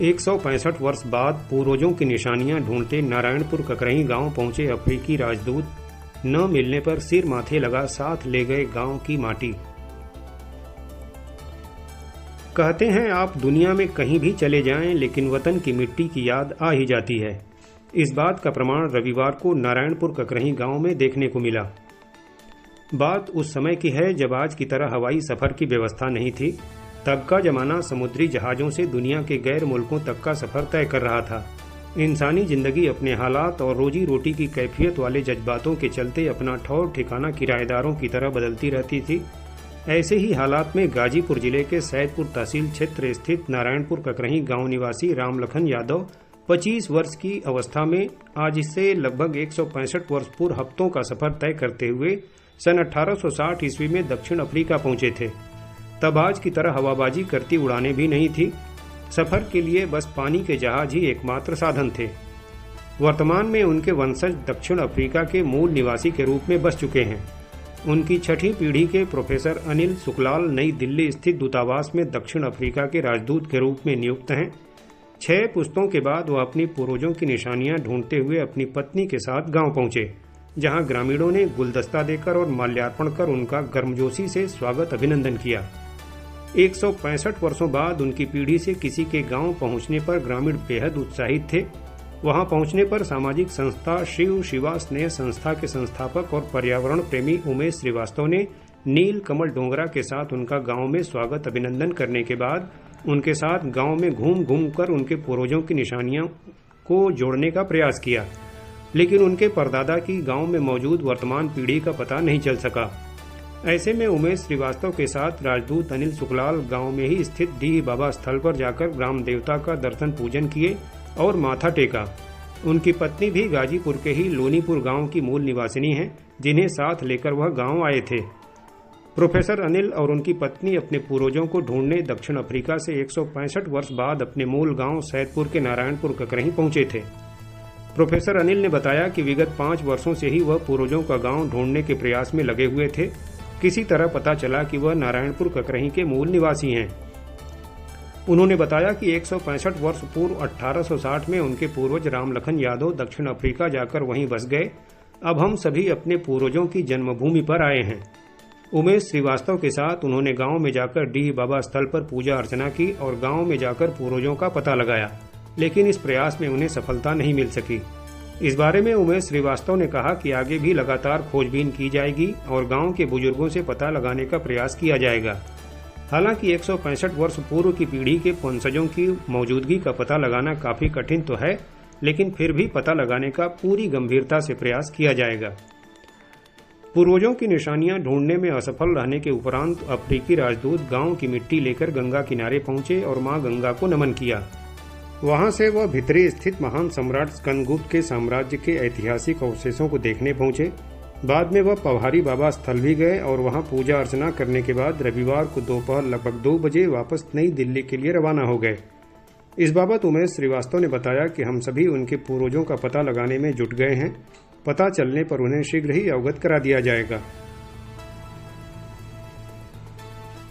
165 वर्ष बाद पूर्वजों की निशानियां ढूंढते नारायणपुर ककरही गांव पहुंचे अफ्रीकी राजदूत। न मिलने पर सिर माथे लगा साथ ले गए गांव की माटी। कहते हैं आप दुनिया में कहीं भी चले जाएं लेकिन वतन की मिट्टी की याद आ ही जाती है। इस बात का प्रमाण रविवार को नारायणपुर ककरही गांव में देखने को मिला। बात उस समय की है जब आज की तरह हवाई सफर की व्यवस्था नहीं थी। तब का जमाना समुद्री जहाजों से दुनिया के गैर मुल्कों तक का सफर तय कर रहा था। इंसानी जिंदगी अपने हालात और रोजी रोटी की कैफियत वाले जज्बातों के चलते अपना ठौर ठिकाना किराएदारों की तरह बदलती रहती थी। ऐसे ही हालात में गाजीपुर जिले के सैदपुर तहसील क्षेत्र स्थित नारायणपुर ककरही गांव निवासी रामलखन यादव 25 वर्ष की अवस्था में आज से लगभग 165 वर्ष पूर्व हफ्तों का सफर तय करते हुए सन 1860 ईस्वी में दक्षिण अफ्रीका पहुंचे थे। तब आज की तरह हवाबाजी करती उड़ानें भी नहीं थी। सफर के लिए बस पानी के जहाज ही एकमात्र साधन थे। वर्तमान में उनके वंशज दक्षिण अफ्रीका के मूल निवासी के रूप में बस चुके हैं। उनकी छठी पीढ़ी के प्रोफेसर अनिल सुखलाल नई दिल्ली स्थित दूतावास में दक्षिण अफ्रीका के राजदूत के रूप में नियुक्त हैं। 6 पुश्तों के बाद वह अपनी पूर्वजों की निशानियां ढूंढते हुए अपनी पत्नी के साथ गांव पहुंचे, जहां ग्रामीणों ने गुलदस्ता देकर और माल्यार्पण कर उनका गर्मजोशी से स्वागत अभिनंदन किया। 165 वर्षों बाद उनकी पीढ़ी से किसी के गांव पहुंचने पर ग्रामीण बेहद उत्साहित थे। वहां पहुंचने पर सामाजिक संस्था शिव शिवा स्नेह संस्था के संस्थापक और पर्यावरण प्रेमी उमेश श्रीवास्तव ने नील कमल डोंगरा के साथ उनका गांव में स्वागत अभिनंदन करने के बाद उनके साथ गांव में घूम घूम कर उनके पूर्वजों की निशानियों को जोड़ने का प्रयास किया, लेकिन उनके परदादा की गांव में मौजूद वर्तमान पीढ़ी का पता नहीं चल सका। ऐसे में उमेश श्रीवास्तव के साथ राजदूत अनिल सुखलाल गांव में ही स्थित डीह बाबा स्थल पर जाकर ग्राम देवता का दर्शन पूजन किए और माथा टेका। उनकी पत्नी भी गाजीपुर के ही लोनीपुर गांव की मूल निवासिनी हैं, जिन्हें साथ लेकर वह गांव आए थे। प्रोफेसर अनिल और उनकी पत्नी अपने पूर्वजों को ढूंढने दक्षिण अफ्रीका से 165 वर्ष बाद अपने मूल गांव सैदपुर के नारायणपुर ककरही पहुंचे थे। प्रोफेसर अनिल ने बताया कि विगत 5 वर्षों से ही वह पूर्वजों का गांव ढूंढने के प्रयास में लगे हुए थे। किसी तरह पता चला कि वह नारायणपुर ककरही के मूल निवासी हैं। उन्होंने बताया कि 165 वर्ष पूर्व 1860 में उनके पूर्वज रामलखन यादव दक्षिण अफ्रीका जाकर वहीं बस गए। अब हम सभी अपने पूर्वजों की जन्मभूमि पर आए हैं। उमेश श्रीवास्तव के साथ उन्होंने गांव में जाकर डीह बाबा स्थल पर पूजा अर्चना की और गांव में जाकर पूर्वजों का पता लगाया, लेकिन इस प्रयास में उन्हें सफलता नहीं मिल सकी। इस बारे में उमेश श्रीवास्तव ने कहा कि आगे भी लगातार खोजबीन की जाएगी और गांव के बुजुर्गों से पता लगाने का प्रयास किया जाएगा। हालांकि 165 वर्ष पूर्व की पीढ़ी के वंशजों की मौजूदगी का पता लगाना काफी कठिन तो है, लेकिन फिर भी पता लगाने का पूरी गंभीरता से प्रयास किया जाएगा। पूर्वजों की निशानियां ढूंढने में असफल रहने के उपरांत अफ्रीकी राजदूत गांव की मिट्टी लेकर गंगा किनारे पहुंचे और मां गंगा को नमन किया। वहां से वह भितरी स्थित महान सम्राट स्कंदगुप्त के साम्राज्य के ऐतिहासिक अवशेषों को देखने पहुंचे। बाद में वह पवहारी बाबा स्थल भी गए और वहां पूजा अर्चना करने के बाद रविवार को दोपहर लगभग 2 बजे वापस नई दिल्ली के लिए रवाना हो गए। इस बाबत उमेश श्रीवास्तव ने बताया कि हम सभी उनके पूर्वजों का पता लगाने में जुट गए हैं। पता चलने पर उन्हें शीघ्र ही अवगत करा दिया जाएगा।